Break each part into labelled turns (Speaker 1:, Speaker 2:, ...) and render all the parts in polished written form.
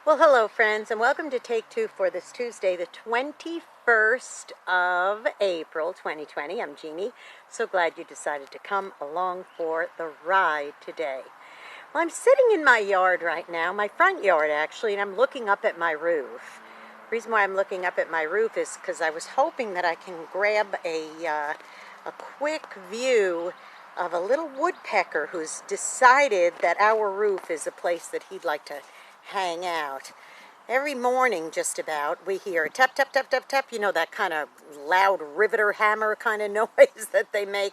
Speaker 1: Well, hello friends, and welcome to Take Two for this Tuesday, the 21st of April, 2020. I'm Jeannie. So glad you decided to come along for the ride today. Well, I'm sitting in my yard right now, my front yard actually, and I'm looking up at my roof. The reason why I'm looking up at my roof is because I was hoping that I can grab a quick view of a little woodpecker who's decided that our roof is a place that he'd like to hang out. Every morning just about we hear a tap tap tap tap tap, you know, that kind of loud riveter hammer kind of noise that they make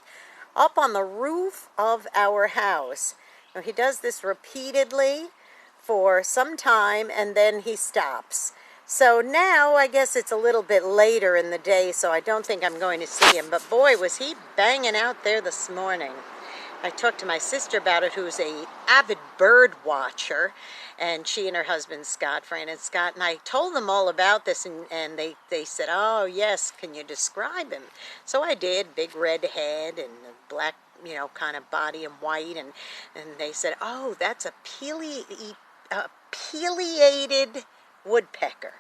Speaker 1: up on the roof of our house. Now, he does this repeatedly for some time and then he stops. So now I guess it's a little bit later in the day, so I don't think I'm going to see him, but boy was he banging out there this morning. I talked to my sister about it, who's a avid bird watcher, and she and her husband Scott, Fran and Scott, and I told them all about this, and they said, oh yes, can you describe him? So I did, big red head and black, you know, kind of body and white, and they said, oh, that's a pileated woodpecker,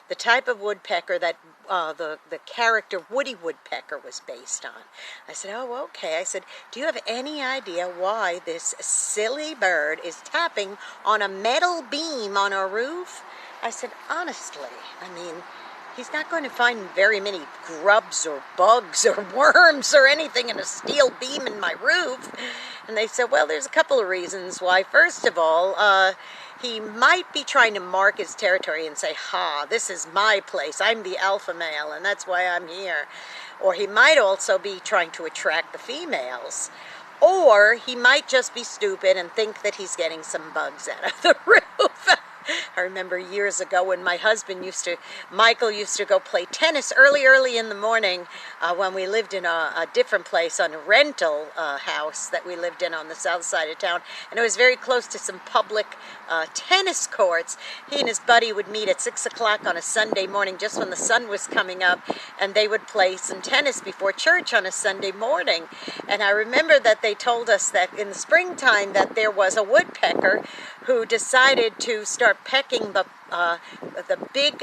Speaker 1: the type of woodpecker that the character Woody Woodpecker was based on. I said, oh, okay. I said, do you have any idea why this silly bird is tapping on a metal beam on our roof? I said, honestly, I mean, he's not going to find very many grubs or bugs or worms or anything in a steel beam in my roof. And they said, well, there's a couple of reasons why. First of all, he might be trying to mark his territory and say, ha, this is my place. I'm the alpha male, and that's why I'm here. Or he might also be trying to attract the females. Or he might just be stupid and think that he's getting some bugs out of the roof. I remember years ago when my husband Michael used to go play tennis early in the morning when we lived in a different place, on a rental house that we lived in on the south side of town. And it was very close to some public tennis courts. He and his buddy would meet at 6 o'clock on a Sunday morning, just when the sun was coming up, and they would play some tennis before church on a Sunday morning. And I remember that they told us that in the springtime that there was a woodpecker who decided to start pecking the big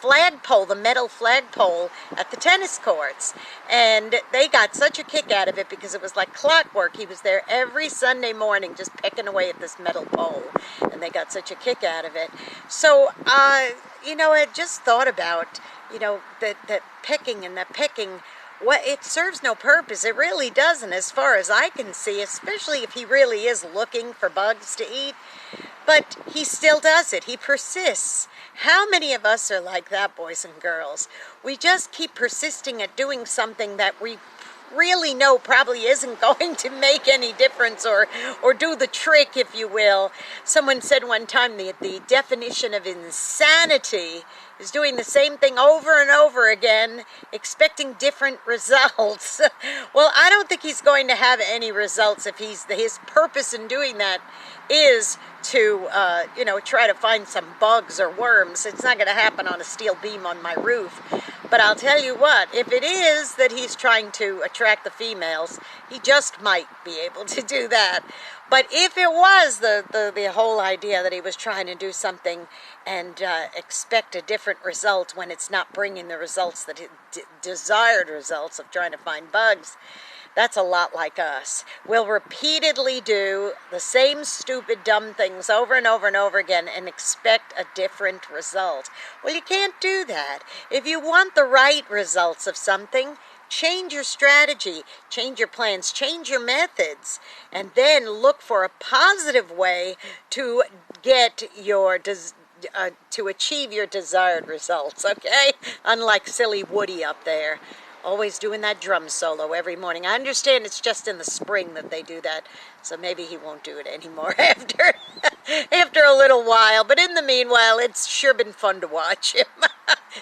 Speaker 1: flagpole, the metal flagpole at the tennis courts. And they got such a kick out of it because it was like clockwork. He was there every Sunday morning just pecking away at this metal pole. And they got such a kick out of it. So, you know, I just thought about, you know, that pecking and that pecking, it serves no purpose. It really doesn't, as far as I can see, especially if he really is looking for bugs to eat. But he still does it. He persists. How many of us are like that, boys and girls? We just keep persisting at doing something that we really know probably isn't going to make any difference or do the trick, if you will. Someone said one time the definition of insanity is doing the same thing over and over again, expecting different results. Well, I don't think he's going to have any results if his purpose in doing that is to, you know, try to find some bugs or worms. It's not going to happen on a steel beam on my roof. But I'll tell you what, if it is that he's trying to attract the females, he just might be able to do that. But if it was the whole idea that he was trying to do something and expect a different result when it's not bringing the results that desired results of trying to find bugs, that's a lot like us. We'll repeatedly do the same stupid, dumb things over and over and over again and expect a different result. Well, you can't do that. If you want the right results of something, change your strategy, change your plans, change your methods, and then look for a positive way to get your to achieve your desired results, okay? Unlike silly Woody up there, always doing that drum solo every morning. I understand it's just in the spring that they do that, so maybe he won't do it anymore after a little while. But in the meanwhile, it's sure been fun to watch him.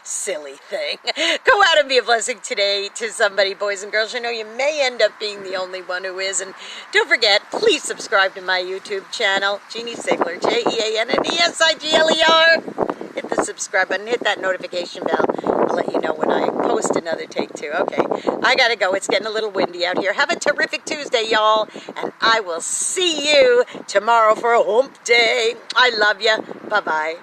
Speaker 1: Silly thing. Go out and be a blessing today to somebody, boys and girls. I know you may end up being the only one who is. And don't forget, please subscribe to my YouTube channel, Jeanne Sigler, JeanneSigler. Hit the subscribe button, hit that notification bell. I'll let you know when I post another Take Two. Okay, I gotta go. It's getting a little windy out here. Have a terrific Tuesday, y'all. And I will see you tomorrow for a hump day. I love you. Bye-bye.